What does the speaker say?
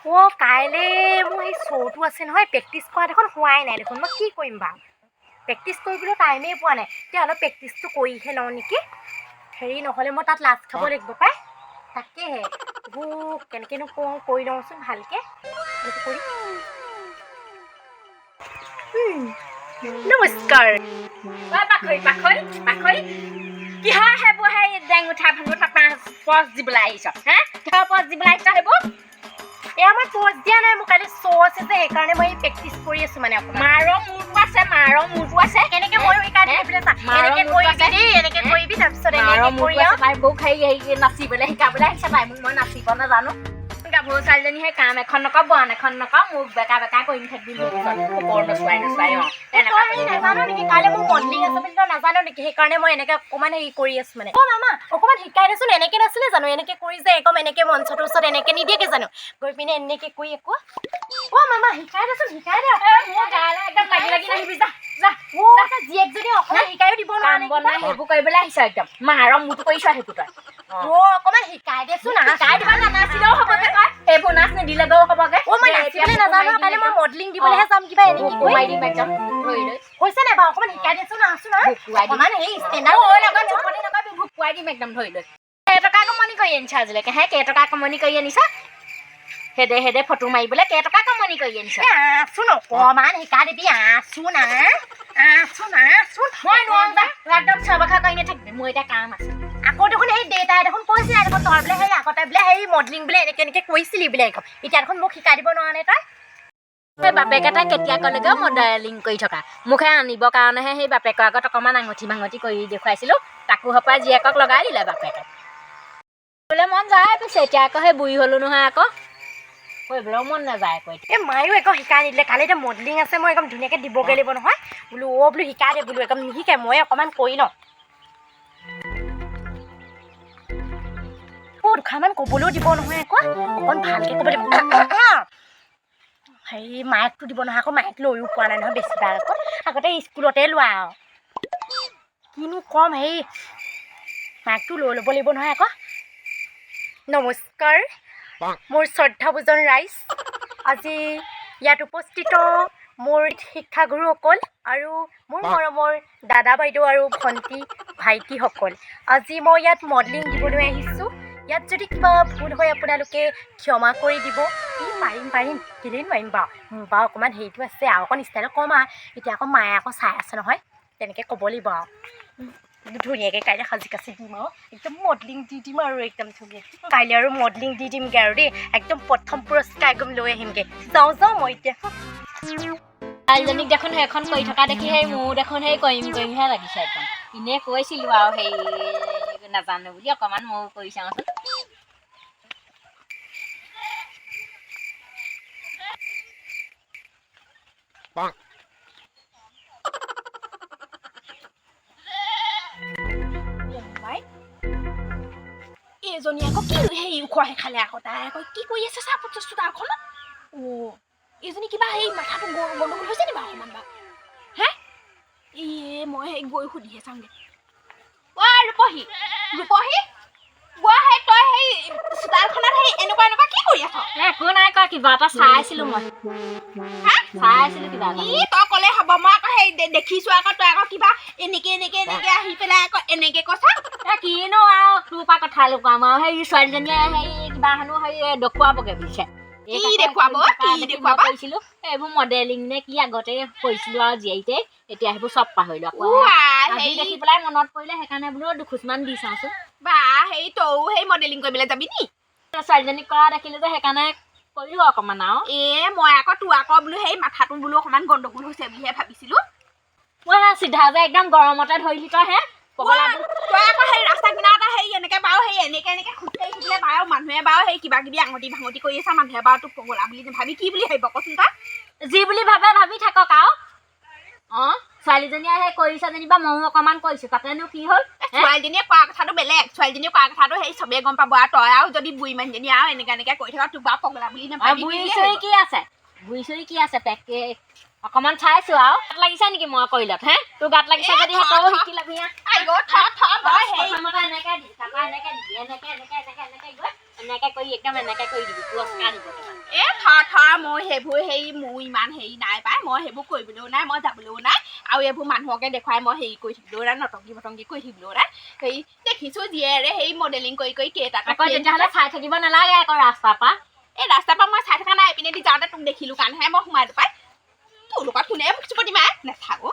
কাইলৈ মোৰ সেই শ্ব'টো আছে নহয়, প্ৰেক্টিচ কৰা দেখোন হোৱাই নাই দেখোন। মই কি কৰিম বাৰু, প্ৰেক্টিচ কৰিবলৈ টাইমেই পোৱা নাই। এতিয়া অলপ প্ৰেক্টিচটো কৰিহে লওঁ নেকি। হেৰি নহ'লে মই তাত লাজ খাব লাগিব পাই। তাকেহে এইবোৰ কেনেকৈনো কওঁ, কৰি লওঁচোন ভালকৈ। এইটো কৰি নমস্কাৰ। কিহৰ সেইবোৰ সেই জেং উঠা ভাঙোঠা পজ দিবলৈ আহিছ? হা কিহৰ পজ দিবলৈ আহিছ সেইবোৰ? এয়া মই প'জ দিয়া নাই, মোৰ কাইলৈ শ্ব' আছে যে সেইকাৰণে মই প্ৰেক্টিচ কৰি আছোঁ মানে অকণমান। মাৰৰ মূৰটো আছে কেনেকৈ মই শিকাই দিম এইফালে চা। এনেকৈ কৰিবি দেই, এনেকৈ কৰিবি, তাৰপিছত এনেকৈ কৰি আৰু তাই বৌক হেৰি নাচিবলৈ শিকাবলৈ আহিছে তাই। মোক মই নাচিব নাজানো। গাভৰু ছোৱালীজনী সেই কাম এখন নকৰ, বন এখন নকৰ, মোক বেকা বেকা কৰি থাকিবি। ওপৰ নচুৱাই নাজানো নেকি, কাইলৈ মোৰ মডেলিং আছে বুলি তই নাজানো নেকি? সেইকাৰণে মই এনেকৈ অকণমান হেৰি কৰি আছোঁ মানে। মামা অকণমান শিকাই দেচোন। এনেকৈ নাছিলে জানো? এনেকৈ কৰি যে একদম এনেকৈ মঞ্চটোৰ ওচৰত এনেকৈ নিদিয়েকে জানো? গৈ পিনে এনেকৈ কৰি আকৌ মামা শিকাই দেচোন, শিকাই দে। মোৰ গালে একদম লাগি লাগি নাহিবি, যা যা। জীয়েক যদি অকণমান শিকাইও দিব কাম বন নাই সেইবোৰ কৰিবলৈ আহিছ একদম। মাৰৰ মূৰটো কৰিছ সেইবোৰ তই। অকণমান শিকাই দেচোন। শিকাই দিবা নাচিলেও হ'বগে তই। সেইবোৰ নাচ নিদিলেগেও হ'বগে। মই নাচিবলৈ নাজানো, কাইলৈ মই মডেলিং দিবলৈহে যাম। কিবা এনেকৈ সোমাই দিম একদম ধৰি লৈ। হৈছে নাই বাৰু? অকণমান শিকাই দেচোন, আছোন অকণমান হেৰি ষ্টেণ্ডাৰ্ড ভুকুৱাই দিম একদম ধৰি লৈ। কেইটকা কামনি কৰি আনিছা আজিলৈকে? কেইটকা কামনি কৰি আনিছা? হেদে ফটো মাৰিবলৈ কেইটকা কামনি কৰি আনিছা? আছোন অকণমান শিকাই দিবি। আছোন মই নোৱাৰো যা। একদম চবখা কৰি নাথাকিবি, মোৰ এতিয়া কাম আছে। আকৌ দেখোন সেই দেউতাই দেখোন কৈছিলে দেখোন তই বোলে সেই আগতে বোলে সেই মডেলিং বোলে এনেকৈ কৈছিলি বোলে। এতিয়া দেখোন মোক শিকাই দিব নোৱাৰ নে তই? সেই বাপেকেইটাই কেতিয়াকলৈকে মডেলিং কৰি থকা। মোকহে আনিবৰ কাৰণেহে সেই বাপেকৰ আগত অকণমান আঙুঠি ভাঙঠি কৰি দেখুৱাইছিলোঁ। তাকো হপাই জীয়েকক লগাই দিলে বাপেকে। কৰিবলৈ মন যায় পিছে, এতিয়া আকৌ সেই বুঢ়ী হ'লো নহয়, আকৌ কৰিবলৈও মন নাযায় আকৌ। মায়েও একো শিকাই নিদিলে। কালি এতিয়া মডেলিং আছে, মই একদম ধুনীয়াকৈ দিবগৈ লাগিব নহয়। বোলো বোলো শিকাই দে বোলো, একদম নিশিকাই মই অকণমান কৰি লওঁ। দুখাৰমান ক'বলৈও দিব নহয়, আকৌ অকণ ভালকৈ ক'ব লাগিব। হেৰি মাইকটো দিব নহয়, আকৌ মাইক লৈও পোৱা নাই নহয় বেছিভাগ। আকৌ আগতে স্কুলতে লোৱা আৰু কিনো ক'ম, হেৰি মাইকটো লৈ ল'ব লাগিব নহয় আকৌ। নমস্কাৰ মোৰ শ্ৰদ্ধাভোজন ৰাইজ। আজি ইয়াত উপস্থিত মোৰ শিক্ষাগুৰুসকল আৰু মোৰ মৰমৰ দাদা বাইদেউ আৰু ভণ্টি ভাইটিসকল, আজি মই ইয়াত মডেলিং দিবলৈ আহিছোঁ। ইয়াত যদি কিবা ভুল হয় আপোনালোকে ক্ষমা কৰি দিব। পাৰিম কেলেই নোৱাৰিম বাৰু। মোৰ বাৰু অকণমান হেৰিটো আছে আৰু অকণ ষ্টাইলত ক'ম আৰু। এতিয়া আকৌ মায়ে আকৌ চাই আছে নহয়, তেনেকৈ ক'ব লাগিব আৰু। ধুনীয়াকৈ কাইলৈ সাজি কাচি দিম আৰু একদম মডেলিং দি দিম আৰু একদম ধুনীয়াকৈ। কাইলৈ আৰু মডেলিং দি দিমগৈ আৰু দেই, একদম প্ৰথম পুৰস্কাৰ একদম লৈ আহিমগৈ। যাওঁ মই এতিয়া। ছোৱালীজনীক দেখোন সেইখন কৰি থকা দেখি সেই মোৰ দেখোন সেই কৰিমহে লাগিছে একদম। এনেই কৈছিলোঁ আৰু সেই নাজানো বুলি অকণমান ময়ো কৰি চাওঁচোন। এইজনী আকৌ কি হেৰি খোৱাহে খালে আকৌ, তাই আকৌ কি কৰি আছে চাহ চোতালখনত। এইজনী কিবা সেই মাথাটো গণ্ডগোল হৈছে নি বাৰু অকণমান বাৰু? মই সেই গৈ সুধিহে চাওঁগৈ। ৰূপহী সেই তই সেই চোতালখনত সেই এনেকুৱা কি কৰি আছ? একো নাই কোৱা, কিবা এটা চাই আছিলোঁ মই। চাই আছিলোঁ কিবা এটা। তই ক'লে হ'ব, মই আকৌ সেই দেখিছোঁ আকৌ তই আকৌ কিবা এনেকৈ আহি পেলাই আকৌ এনেকৈ কৈছ। কিনো আৰু তোৰ পৰা কথা লুকুৱাম আৰু। সেই ছোৱালীজনীয়ে সেই কিবা হেনো সেই দেখুৱাবগৈ বুজিছে। কৰিছিলোঁ এইবোৰ মডেলিং নে কি আগতে কৰিছিলোঁ আৰু জীয়াইতে, এতিয়া সেইবোৰ চব পাহৰিলোঁ আকৌ। আজি দেখি পেলাই মনত পৰিলে, সেইকাৰণে বোলো দুখোজমান দি চাওঁচোন। সেই তয়ো সেই মডেলিং কৰিবলৈ যাবি নি? ছোৱালীজনীক কৰা দেখিলোঁ যে সেইকাৰণে কৰিলোঁ অকণমান আৰু। মই আকৌ তোৰ আকৌ বোলো সেই মাথাটো বোলো অকণমান গণ্ডগোল হৈছে বুলিহে ভাবিছিলোঁ। মই চিধা যে একদম গৰমতে ধৰিলি তই তই আকৌ সেই ৰাস্তা কিনাৰতে সেই এনেকৈ বাৰু সেই এনেকৈ খোজকাঢ়ি থাকিলে বাৰু মানুহে বাৰু সেই কিবা কিবি আঙুঠি ভাঙুঠি কৰি আছে, মানুহে বাৰু তোক পগলা বুলি ভাবি কি বুলি ভাবিব কচোন তই? যি বুলি ভাবে ভাবি থাকক আৰু। ছোৱালীজনীয়ে সেই কৰিছে যেনিবা, ময়ো অকণমান কৰিছোঁ, তাতেনো কি হ'ল? ছোৱালীজনীয়ে কোৱা কথাটো বেলেগ, ছোৱালীজনীয়ে কোৱা কথাটো সেই চবেই গম পাব। আৰু তই আৰু যদি বুঢ়ী মানুহজনী আৰু এনেকৈ কৰি থাক, তোক বাৰু পগলা বুলি নাভাবি। বুঢ়ী চুৰি কি আছে পেকে অকণমান চাইছোঁ আৰু। গাত লাগিছে নেকি মই কৰিলত? তোৰ গাত লাগিছে যদি তইও শিকি ল'বি। এনেকৈ কৰি একদম এনেকৈ কৰি দিবি, পুৰস্কাৰ দিব। এ থ মই সেইবোৰ মোৰ ইমান হেৰি নাই পাই মই সেইবোৰ কৰিবলৈও নাই মই যাবলৈও নাই আৰু এইবোৰ মানুহকে দেখুৱাই মই হেৰি কৰি থাকিবলৈও নাই নটংকি পটংকি কৰি থাকিবলৈও নাই হেৰি দেখিছোঁ জীয়েৰে সেই মডেলিং কৰি কেইটা আকৌ তেতিয়াহ'লে চাই থাকিব নালাগে আকৌ ৰাস্তাৰ পৰা এই ৰাস্তাৰ পৰা মই চাই থকা নাই এইপিনেদি যাওঁতে তোক দেখিলোঁ কাৰণেহে মই সোমাই পাই তোৰ লগত কোনে মোক চুপতি মাৰে নাথাকো